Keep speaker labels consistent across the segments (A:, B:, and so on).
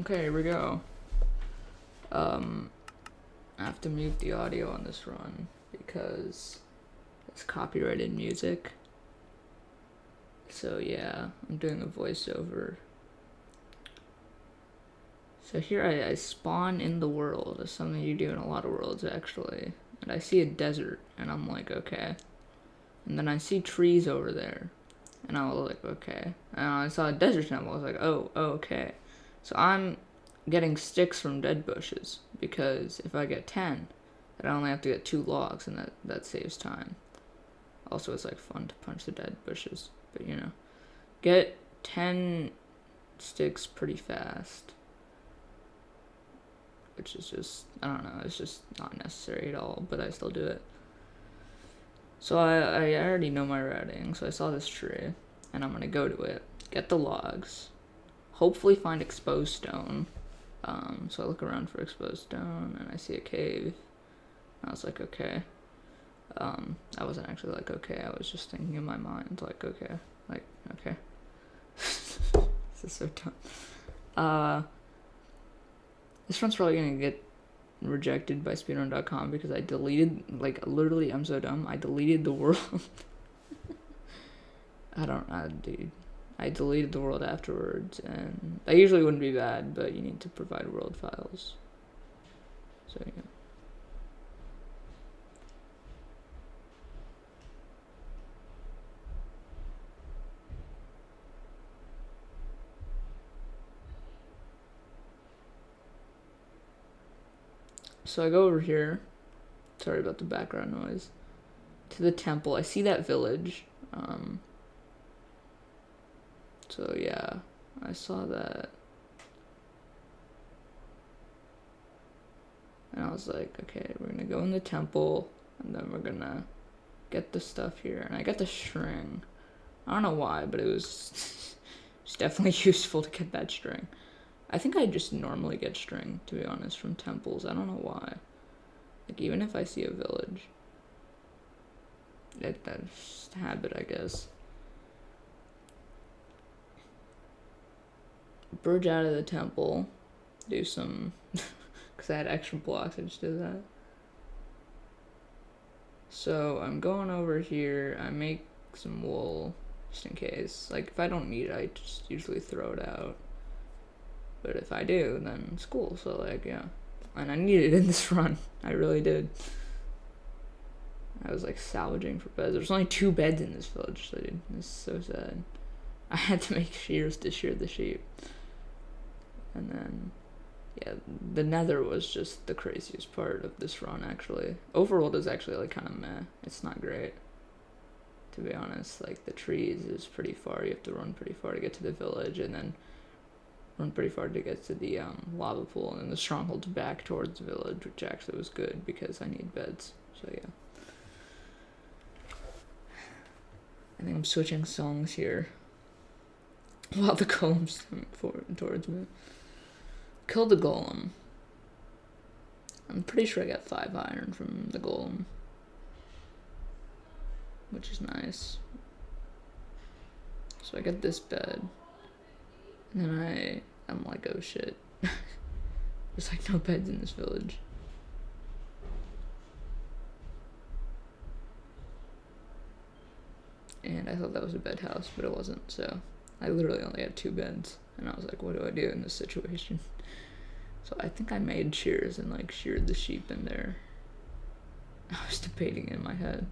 A: Okay, here we go. I have to mute the audio on this run because it's copyrighted music. So yeah, I'm doing a voiceover. So here I spawn in the world. It's something you do in a lot of worlds actually. And I see a desert and I'm like, okay. And then I see trees over there. And I was like, okay. And I saw a desert temple. I was like, oh, okay. So I'm getting sticks from dead bushes because if I get 10, then I only have to get 2 logs, and that saves time. Also, it's like fun to punch the dead bushes, but you know, get 10 sticks pretty fast, which is just, I don't know, it's just not necessary at all, but I still do it. So I already know my routing, so I saw this tree, and I'm gonna go to it, get the logs, hopefully find exposed stone. So I look around for exposed stone, and I see a cave. I was like, okay. I wasn't actually like, okay, I was just thinking in my mind, like, okay. This is so dumb. This one's probably gonna get rejected by speedrun.com because I deleted, like, literally, I'm so dumb, I deleted the world. Dude. I deleted the world afterwards, and that usually wouldn't be bad, but you need to provide world files. So, yeah. So I go over here, sorry about the background noise, to the temple. I see that village. So yeah, I saw that. And I was like, okay, we're gonna go in the temple, and then we're gonna get the stuff here. And I got the string. I don't know why, but it was it's definitely useful to get that string. I think I just normally get string, to be honest, from temples. I don't know why. Like, even if I see a village. That's just habit, I guess. Bridge out of the temple. Do some... because I had extra blocks, I just did that. So I'm going over here. I make some wool, just in case. Like, if I don't need it, I just usually throw it out. But if I do, then it's cool. So, like, yeah. And I needed it in this run. I really did. I was, like, salvaging for beds. There's only 2 beds in this village, so dude, this is so sad. I had to make shears to shear the sheep. And then, yeah, the nether was just the craziest part of this run, actually. Overworld is actually, like, kind of meh. It's not great, to be honest. Like, the trees is pretty far. You have to run pretty far to get to the village, and then run pretty far to get to the lava pool, and then the stronghold's back towards the village, which actually was good because I need beds. So, yeah. I think I'm switching songs here while the golem's coming forward towards me. Kill the golem. I'm pretty sure I got 5 iron from the golem, which is nice. So I got this bed, and then I'm like, oh shit. There's like no beds in this village. And I thought that was a bed house, but it wasn't, so I literally only had 2 beds, and I was like, what do I do in this situation? So I think I made shears and, like, sheared the sheep in there. I was debating in my head.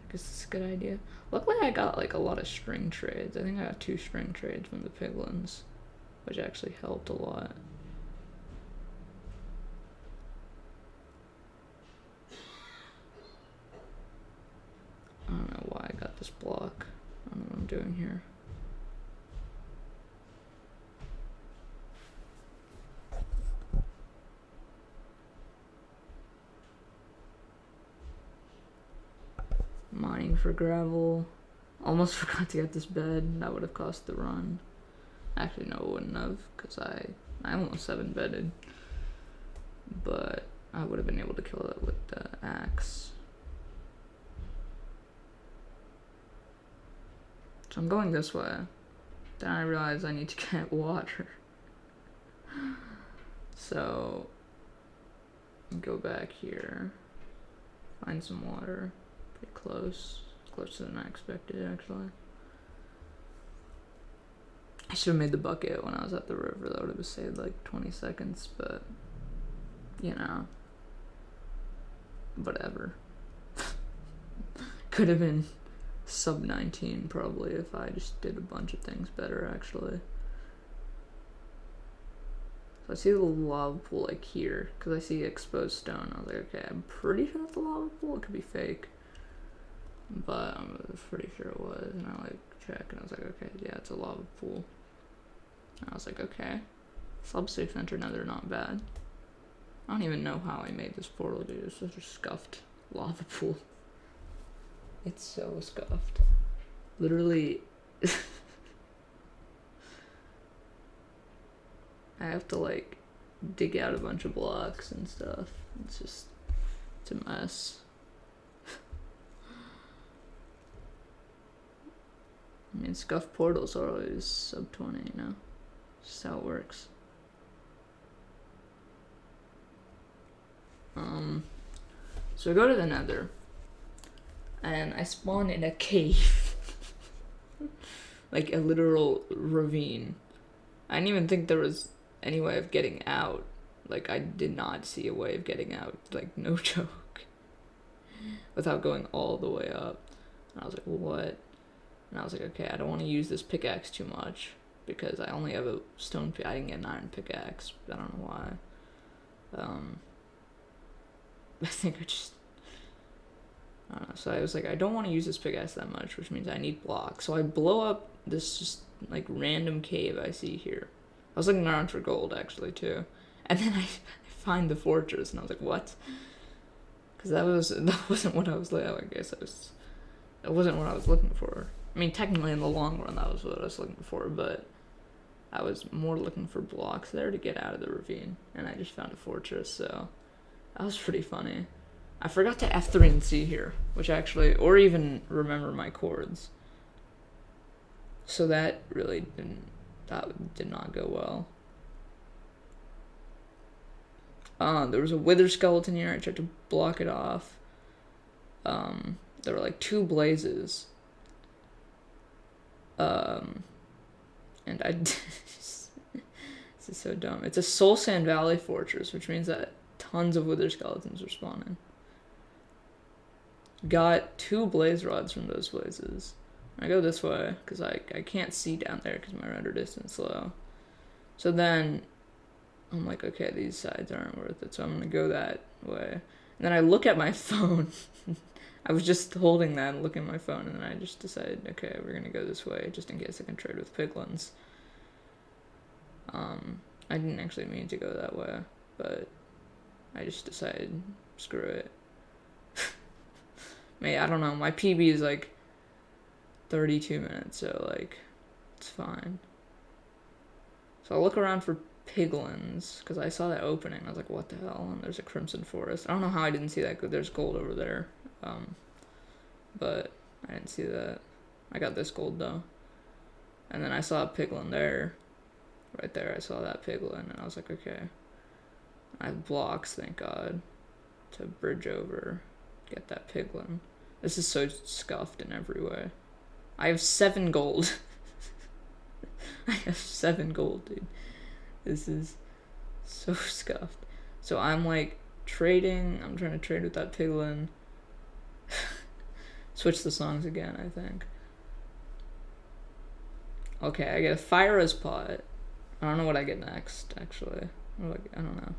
A: I guess it's a good idea. Luckily I got, like, a lot of string trades. I think I got 2 string trades from the piglins, which actually helped a lot. I don't know why I got this block. I don't know what I'm doing here. Mining for gravel. Almost forgot to get this bed. That would have cost the run. Actually, no, it wouldn't have, because I almost 7 bedded. But I would have been able to kill it with the axe. So I'm going this way. Then I realize I need to get water. So, go back here, find some water, pretty close, closer than I expected actually. I should have made the bucket when I was at the river, that would have saved like 20 seconds, but, you know, whatever. Could have been sub 19 probably if I just did a bunch of things better actually. So I see the lava pool like here, because I see exposed stone. I was like, okay, I'm pretty sure that's a lava pool. It could be fake, but I'm pretty sure it was. And I like checked, and I was like, okay, yeah, it's a lava pool. And I was like, okay, sub 6 enter nether, not bad. I don't even know how I made this portal, dude. It's such a scuffed lava pool. It's so scuffed. Literally, I have to like dig out a bunch of blocks and stuff. It's a mess. I mean, scuffed portals are always sub 20, you know? Just how it works. So I go to the nether, and I spawn in a cave. Like a literal ravine. I didn't even think there was any way of getting out. Like, I did not see a way of getting out. Like, no joke. Without going all the way up. And I was like, what? And I was like, okay, I don't want to use this pickaxe too much, because I only have a stone I didn't get an iron pickaxe. I don't know why. I think I don't know. So I was like, I don't want to use this pickaxe that much, which means I need blocks. So I blow up this just like random cave I see here. I was looking around for gold actually too, and then I find the fortress, and I was like, what? Because that wasn't what I was like. I guess it wasn't what I was looking for. I mean, technically in the long run that was what I was looking for, but I was more looking for blocks there to get out of the ravine, and I just found a fortress. So that was pretty funny. I forgot to F3 and C here, which actually, or even remember my chords. So that really did not go well. There was a wither skeleton here. I tried to block it off. There were like 2 blazes. And I this is so dumb. It's a Soul Sand Valley fortress, which means that tons of wither skeletons are spawning. Got 2 blaze rods from those blazes. I go this way because I can't see down there because my render distance is low. So then I'm like, okay, these sides aren't worth it, so I'm gonna go that way. And then I look at my phone. I was just holding that and looking at my phone, and then I just decided, okay, we're gonna go this way just in case I can trade with piglins. I didn't actually mean to go that way, but I just decided, screw it. I don't know, my PB is like 32 minutes, so like, it's fine. So I look around for piglins, because I saw that opening, I was like, what the hell, and there's a crimson forest. I don't know how I didn't see that, because there's gold over there, but I didn't see that. I got this gold though. And then I saw a piglin there, right there, I saw that piglin, and I was like, okay. I have blocks, thank God, to bridge over, get that piglin. This is so scuffed in every way. I have 7 gold. I have 7 gold, dude. This is so scuffed. So I'm like trading. I'm trying to trade with that piglin. Switch the songs again, I think. Okay, I get a fire as pot. I don't know what I get next, actually. I don't know.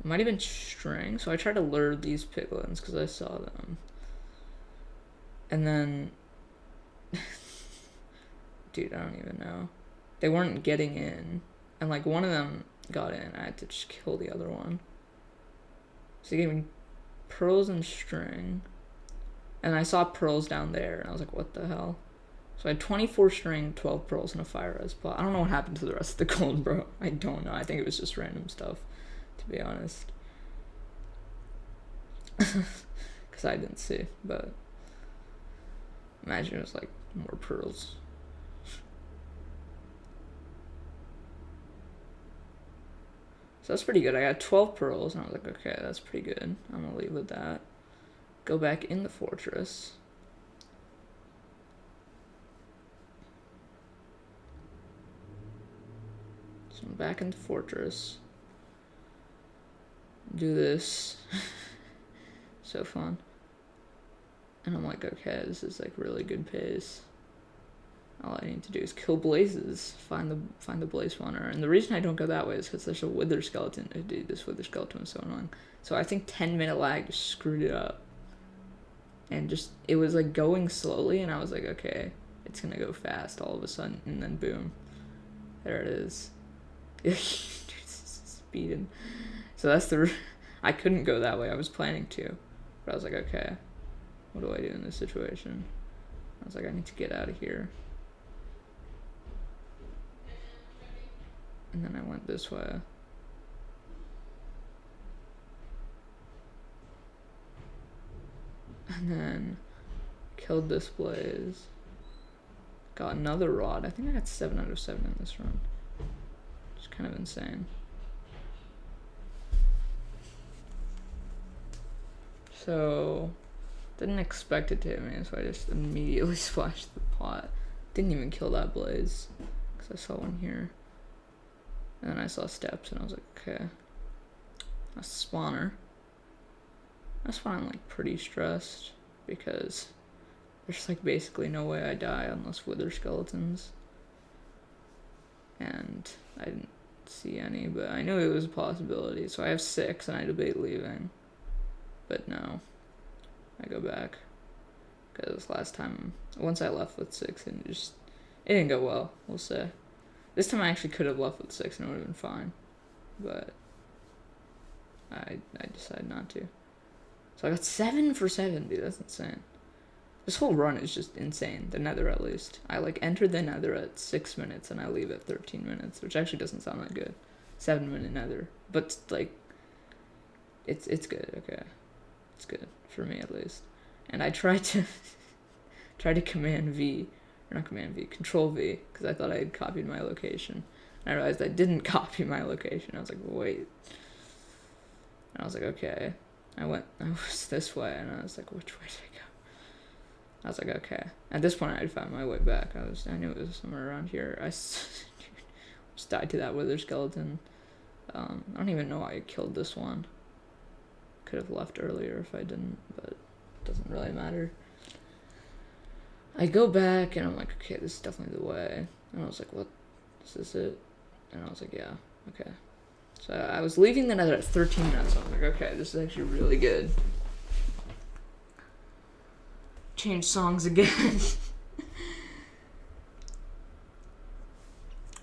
A: It might have been string. So I tried to lure these piglins because I saw them. And then... Dude, I don't even know. They weren't getting in. And like one of them got in. I had to just kill the other one. So he gave me pearls and string. And I saw pearls down there. And I was like, what the hell? So I had 24 string, 12 pearls, and a fire res pot. I don't know what happened to the rest of the gold, bro. I don't know. I think it was just random stuff, to be honest. Because I didn't see. But imagine it was like more pearls. So that's pretty good. I got 12 pearls, and I was like, okay, that's pretty good. I'm gonna leave with that. Go back in the fortress. So I'm back in the fortress. Do this. So fun. And I'm like, okay, this is like really good pace. All I need to do is kill blazes, find the blaze spawner. And the reason I don't go that way is because there's a wither skeleton. Oh, dude, this wither skeleton is so annoying. So I think 10-minute lag just screwed it up. And just, it was like going slowly, and I was like, okay, it's gonna go fast all of a sudden, and then boom. There it is. Speeding. So that's I couldn't go that way, I was planning to. But I was like, okay, what do I do in this situation? I was like, I need to get out of here. And then I went this way. And then killed this blaze. Got another rod. I think I got 7 out of 7 in this run. It's kind of insane. So, didn't expect it to hit me, so I just immediately splashed the pot. Didn't even kill that blaze, because I saw one here. And then I saw steps, and I was like, okay. A spawner. That's why I'm like pretty stressed, because there's like basically no way I die unless wither skeletons. And I didn't see any, but I knew it was a possibility. So I have 6, and I debate leaving. But no, I go back, because last time, once I left with 6, and it didn't go well, we'll say. This time I actually could have left with 6 and it would have been fine, but I decided not to. So I got 7 for 7, dude, that's insane. This whole run is just insane, the nether at least. I like entered the nether at 6 minutes and I leave at 13 minutes, which actually doesn't sound that good. 7-minute nether, but like, it's good, okay. It's good, for me at least. And I tried to, command V, or not command V, control V, because I thought I had copied my location. And I realized I didn't copy my location. I was like, wait. And I was like, okay. I was this way, and I was like, which way did I go? I was like, okay. At this point, I'd found my way back. I knew it was somewhere around here. I just died to that wither skeleton. I don't even know why I killed this one. Could have left earlier if I didn't, but it doesn't really matter. I go back, and I'm like, okay, this is definitely the way. And I was like, what? Is this it? And I was like, yeah, okay. So I was leaving the nether at 13 minutes. So I was like, okay, this is actually really good. Change songs again.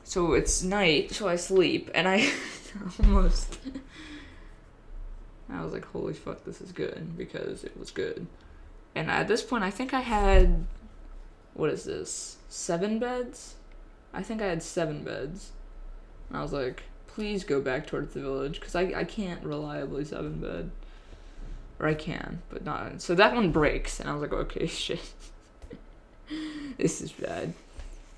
A: So it's night, so I sleep, and I almost... I was like, holy fuck, this is good, because it was good. And at this point, I think I had... What is this? 7 beds? I think I had 7 beds. And I was like, please go back towards the village, because I can't reliably 7 bed. Or I can, but not. So that one breaks, and I was like, okay, shit. This is bad.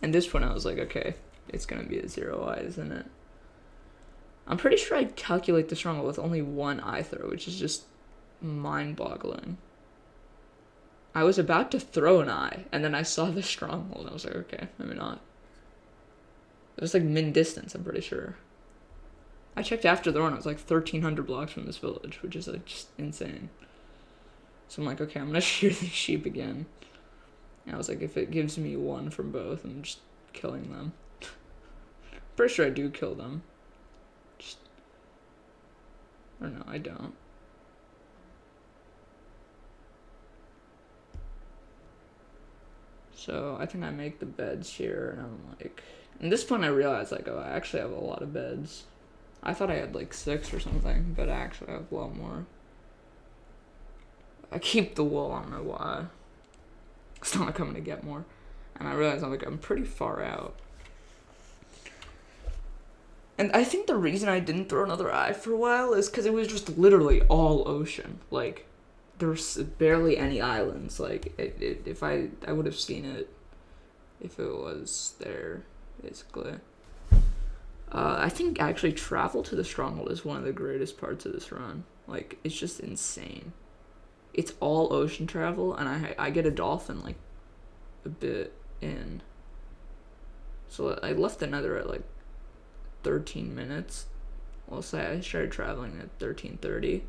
A: And this one I was like, okay, it's gonna be a 0 eye, isn't it? I'm pretty sure I calculate the stronghold with only 1 eye throw, which is just mind-boggling. I was about to throw an eye, and then I saw the stronghold, and I was like, okay, maybe not. It was like min-distance, I'm pretty sure. I checked after the run, it was like 1,300 blocks from this village, which is like just insane. So I'm like, okay, I'm gonna shear these sheep again. And I was like, if it gives me 1 from both, I'm just killing them. Pretty sure I do kill them. Or no, I don't. So I think I make the beds here, and I'm like... At this point I realized, like, oh, I actually have a lot of beds. I thought I had like 6 or something, but I actually have a lot more. I keep the wool, I don't know why. It's not like I'm gonna get more. And I realized I'm pretty far out. And I think the reason I didn't throw another eye for a while is because it was just literally all ocean. Like, there's barely any islands. Like, if I would have seen it if it was there, basically. I think actually travel to the Stronghold is one of the greatest parts of this run. Like, it's just insane. It's all ocean travel, and I get a dolphin, like, a bit in. So I left the Nether at, like, 13 minutes. I'll say I started traveling at 13:30.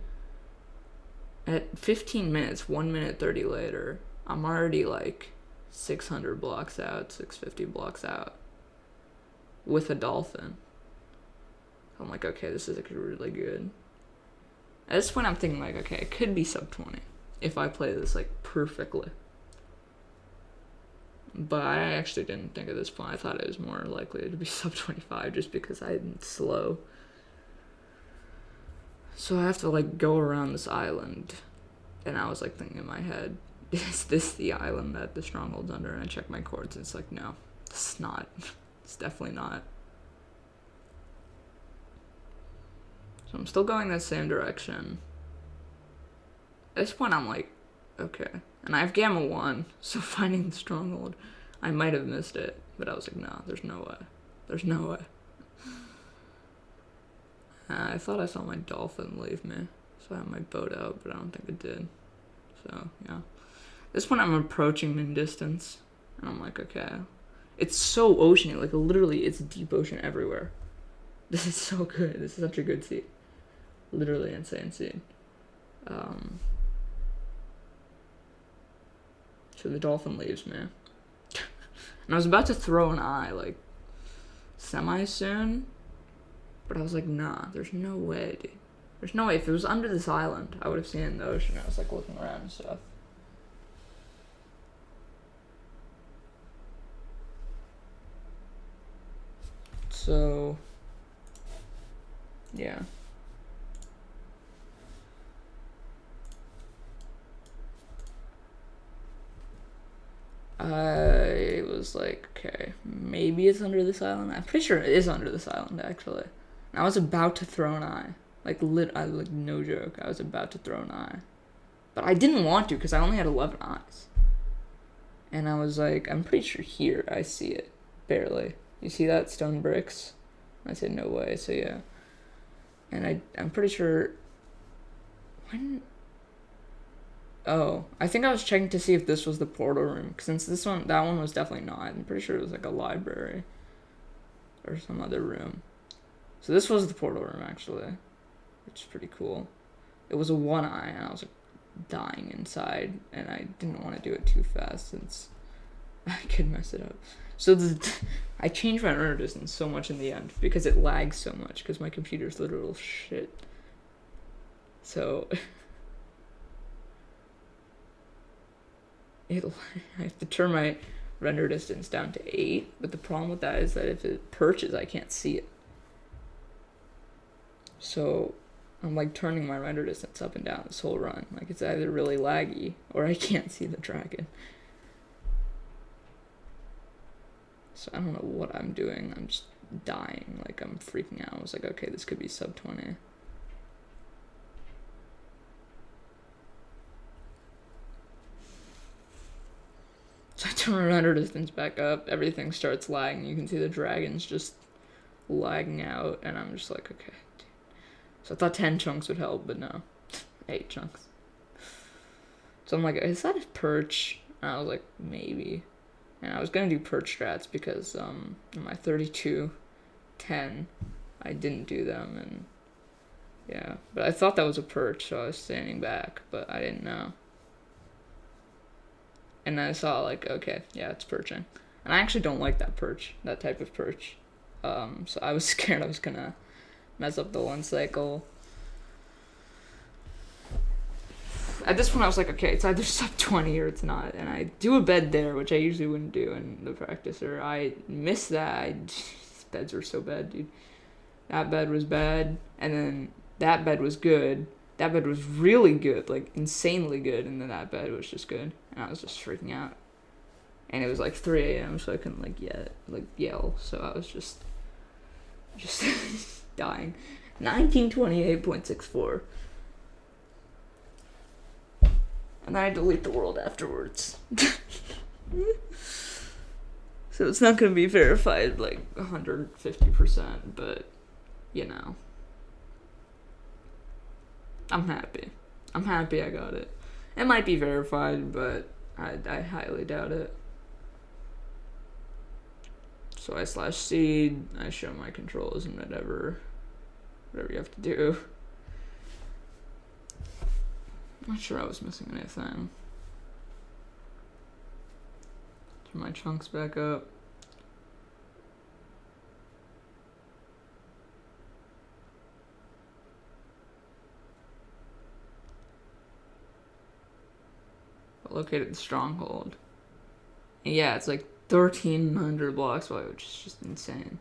A: At 15 minutes, 1 minute 30 later, I'm already, like, 600 blocks out, 650 blocks out. With a dolphin. I'm like, okay, this is actually really good. At this point, I'm thinking, like, okay, it could be sub 20 if I play this, like, perfectly. But I actually didn't think at this point. I thought it was more likely to be sub 25 just because I'm slow. So I have to, like, go around this island. And I was, like, thinking in my head, is this the island that the Stronghold's under? And I check my coordinates, and it's like, no, it's not. It's definitely not. So I'm still going the same direction. At this point, I'm like, okay. And I have Gamma 1, so finding the Stronghold, I might have missed it. But I was like, no, there's no way. There's no way. I thought I saw my dolphin leave me. So I had my boat out, but I don't think it did. So, yeah. This one I'm approaching min distance. And I'm like, okay. It's so oceany. Like, literally, it's deep ocean everywhere. This is so good. This is such a good scene. Literally insane scene. So the dolphin leaves me. And I was about to throw an eye, like, semi-soon. But I was like, nah, there's no way, dude. There's no way. If it was under this island, I would have seen it in the ocean. I was, like, looking around and stuff. So, yeah. I was like, okay, maybe it's under this island. I'm pretty sure it is under this island, actually. And I was about to throw an eye. Like, no joke. I was about to throw an eye. But I didn't want to, because I only had 11 eyes. And I was like, I'm pretty sure here I see it. Barely. You see that? Stone bricks? I said, no way. So, yeah. And I'm pretty sure... When... Oh, I think I was checking to see if this was the portal room. Since that one was definitely not. I'm pretty sure it was like a library. Or some other room. So this was the portal room, actually. Which is pretty cool. It was a one eye, and I was like dying inside. And I didn't want to do it too fast since I could mess it up. So I changed my render distance so much in the end. Because it lags so much. Because my computer's literal shit. So... I have to turn my render distance down to 8, but the problem with that is that if it perches, I can't see it. So I'm like turning my render distance up and down this whole run. Like, it's either really laggy or I can't see the dragon. So I don't know what I'm doing. I'm just dying. Like, I'm freaking out. I was like, okay, this could be sub 20. So I turn my render distance back up, everything starts lagging, you can see the dragons just lagging out, and I'm just like, okay. So I thought 10 chunks would help, but no, 8 chunks. So I'm like, is that a perch? And I was like, maybe. And I was gonna do perch strats because in my 32-10, I didn't do them, and yeah. But I thought that was a perch, so I was standing back, but I didn't know. And I saw, like, okay, yeah, it's perching. And I actually don't like that perch, that type of perch. So I was scared I was gonna mess up the one cycle. At this point, I was like, okay, it's either sub 20 or it's not. And I do a bed there, which I usually wouldn't do in the practicer. I missed that. Beds were so bad, dude. That bed was bad, and then that bed was good. That bed was really good, like insanely good, and then that bed was just good, and I was just freaking out. And it was like 3 a.m., so I couldn't yell, so I was just dying. 1928.64. And then I delete the world afterwards. So it's not gonna be verified like 150%, but you know, I'm happy. I'm happy I got it. It might be verified, but I highly doubt it. So I /seed, I show my controls and whatever you have to do. I'm not sure I was missing anything. Turn my chunks back up. Located the stronghold. And yeah, it's like 1,300 blocks away, which is just insane.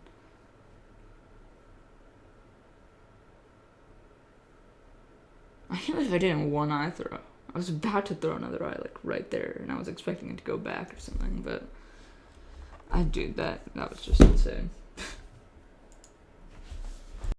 A: I can't believe I didn't one eye throw. I was about to throw another eye like right there, and I was expecting it to go back or something, but dude, that was just insane.